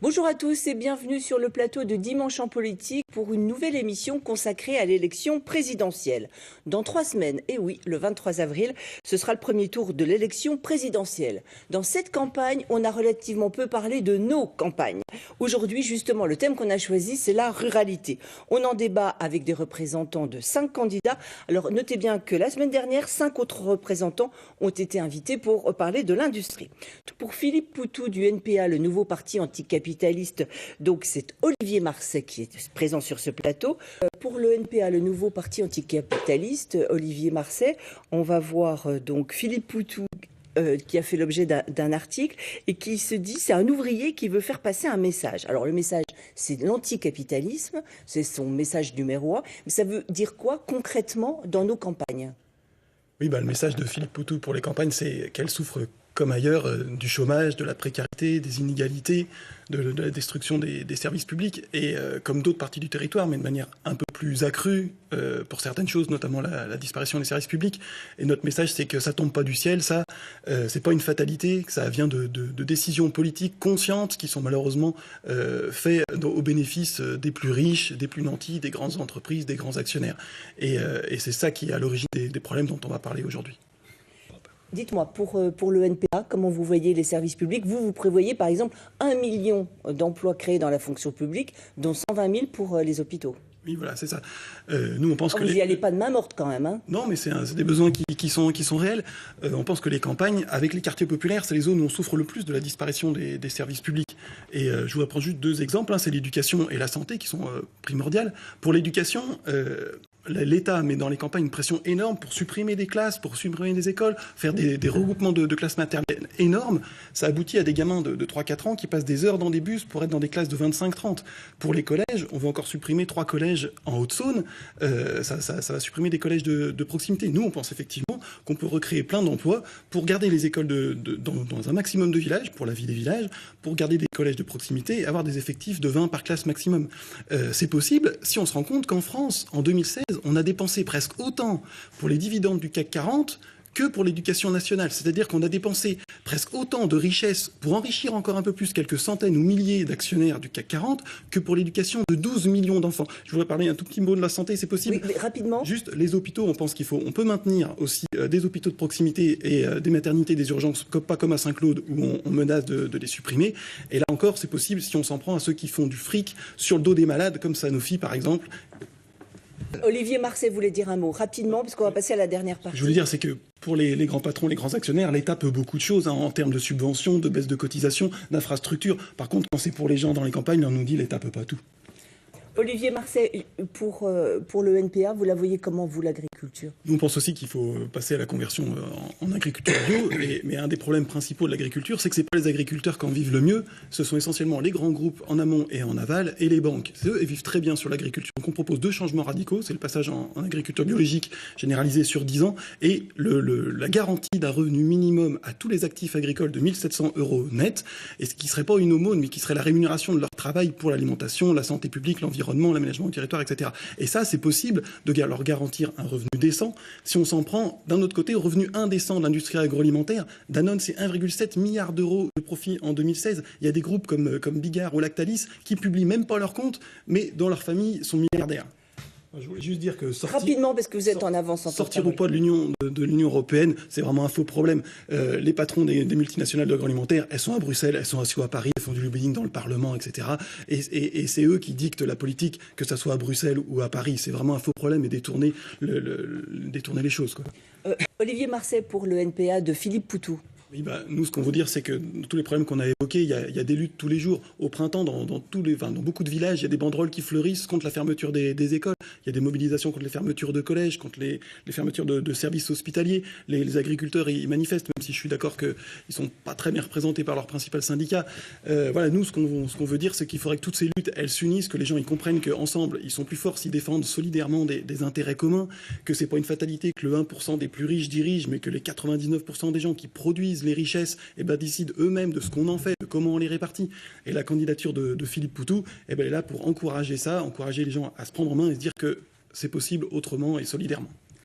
Bonjour à tous et bienvenue sur le plateau de Dimanche en politique pour une nouvelle émission consacrée à l'élection présidentielle. Dans 3 semaines, et oui, le 23 avril, ce sera le premier tour de l'élection présidentielle. Dans cette campagne, on a relativement peu parlé de nos campagnes. Aujourd'hui, justement, le thème qu'on a choisi, c'est la ruralité. On en débat avec des représentants de 5 candidats. Alors notez bien que la semaine dernière, 5 autres représentants ont été invités pour parler de l'industrie. Pour Philippe Poutou du NPA, le nouveau parti anticapitaliste, donc c'est Olivier Marseille qui est présent sur ce plateau. Pour le NPA, le nouveau parti anticapitaliste, Olivier Marseille, on va voir donc Philippe Poutou qui a fait l'objet d'un article et qui se dit c'est un ouvrier qui veut faire passer un message. Alors le message, c'est l'anticapitalisme, c'est son message numéro 1. Mais ça veut dire quoi concrètement dans nos campagnes ? Oui, le message de Philippe Poutou pour les campagnes, c'est qu'elles souffrent comme ailleurs du chômage, de la précarité, des inégalités, de la destruction des services publics, et comme d'autres parties du territoire, mais de manière un peu plus accrue pour certaines choses, notamment la disparition des services publics. Et notre message, c'est que ça tombe pas du ciel, ça, c'est pas une fatalité, que ça vient de décisions politiques conscientes qui sont malheureusement faites au bénéfice des plus riches, des plus nantis, des grandes entreprises, des grands actionnaires. Et c'est ça qui est à l'origine des problèmes dont on va parler aujourd'hui. Dites-moi, pour le NPA, comment vous voyez les services publics ? Vous prévoyez par exemple 1 million d'emplois créés dans la fonction publique, dont 120 000 pour les hôpitaux. Oui, voilà, c'est ça. Nous, on pense que vous n'y allez pas de main morte quand même, hein ? Non, mais c'est des besoins qui sont réels. On pense que les campagnes, avec les quartiers populaires, c'est les zones où on souffre le plus de la disparition des services publics. Et je vous prendre juste 2 exemples. C'est l'éducation et la santé qui sont primordiales. Pour l'éducation, l'État met dans les campagnes une pression énorme pour supprimer des classes, pour supprimer des écoles, faire des regroupements de classes maternelles énormes. Ça aboutit à des gamins de 3-4 ans qui passent des heures dans des bus pour être dans des classes de 25-30. Pour les collèges, on veut encore supprimer 3 collèges en Haute-Saône. Ça va supprimer des collèges de proximité. Nous, on pense effectivement qu'on peut recréer plein d'emplois pour garder les écoles dans un maximum de villages, pour la vie des villages, pour garder des collèges de proximité et avoir des effectifs de 20 par classe maximum. C'est possible si on se rend compte qu'en France, en 2016, on a dépensé presque autant pour les dividendes du CAC 40 que pour l'éducation nationale. C'est-à-dire qu'on a dépensé presque autant de richesses pour enrichir encore un peu plus quelques centaines ou milliers d'actionnaires du CAC 40 que pour l'éducation de 12 millions d'enfants. Je voudrais parler un tout petit mot de la santé, c'est possible. Oui, mais rapidement. Juste les hôpitaux, on pense on peut maintenir aussi des hôpitaux de proximité et des maternités, des urgences, pas comme à Saint-Claude où on menace de les supprimer. Et là encore, c'est possible si on s'en prend à ceux qui font du fric sur le dos des malades, comme Sanofi par exemple. Olivier Marseille voulait dire un mot rapidement, parce qu'on va passer à la dernière partie. Ce que je voulais dire, c'est que pour les grands patrons, les grands actionnaires, l'État peut beaucoup de choses en termes de subventions, de baisse de cotisations, d'infrastructures. Par contre, quand c'est pour les gens dans les campagnes, on nous dit l'État peut pas tout. Olivier Marseille, pour le NPA, vous la voyez comment, vous, l'agriculture ? Nous, on pense aussi qu'il faut passer à la conversion en agriculture bio, mais un des problèmes principaux de l'agriculture, c'est que c'est pas les agriculteurs qui en vivent le mieux, ce sont essentiellement les grands groupes en amont et en aval, et les banques. C'est eux, ils vivent très bien sur l'agriculture. Donc on propose 2 changements radicaux, c'est le passage en agriculture biologique généralisé sur 10 ans, et la garantie d'un revenu minimum à tous les actifs agricoles de 1 700 € net, et ce qui serait pas une aumône, mais qui serait la rémunération de leur travail pour l'alimentation, la santé publique, l'environnement, l'aménagement du territoire, etc. Et ça, c'est possible de leur garantir un revenu décent. Si on s'en prend, d'un autre côté, au revenu indécent de l'industrie agroalimentaire, Danone, c'est 1,7 milliard d'euros de profit en 2016. Il y a des groupes comme Bigard ou Lactalis qui publient même pas leurs comptes, mais dont leurs familles sont milliardaires. Je voulais juste dire que rapidement, parce que vous êtes en avance. Sortir ou pas de l'Union européenne, c'est vraiment un faux problème. Les patrons des multinationales de l'agroalimentaire, elles sont à Bruxelles, elles sont assises à Paris, elles font du lobbying dans le Parlement, etc. Et c'est eux qui dictent la politique, que ça soit à Bruxelles ou à Paris. C'est vraiment un faux problème et détourner les choses, quoi. Olivier Marseille pour le NPA de Philippe Poutou. Oui, nous, ce qu'on veut dire, c'est que tous les problèmes qu'on a évoqués, il y a des luttes tous les jours. Au printemps, dans beaucoup de villages, il y a des banderoles qui fleurissent contre la fermeture des écoles. Il y a des mobilisations contre les fermetures de collèges, contre les fermetures de services hospitaliers. Les agriculteurs, ils manifestent, même si je suis d'accord qu'ils ne sont pas très bien représentés par leur principal syndicat. Voilà, nous, ce qu'on veut dire, c'est qu'il faudrait que toutes ces luttes, elles s'unissent, que les gens ils comprennent qu'ensemble, ils sont plus forts s'ils défendent solidairement des intérêts communs, que c'est pas une fatalité que le 1% des plus riches dirigent, mais que les 99% des gens qui produisent les richesses décident eux-mêmes de ce qu'on en fait, de comment on les répartit. Et la candidature de Philippe Poutou, elle est là pour encourager ça, encourager les gens à se prendre en main et se dire que c'est possible autrement et solidairement.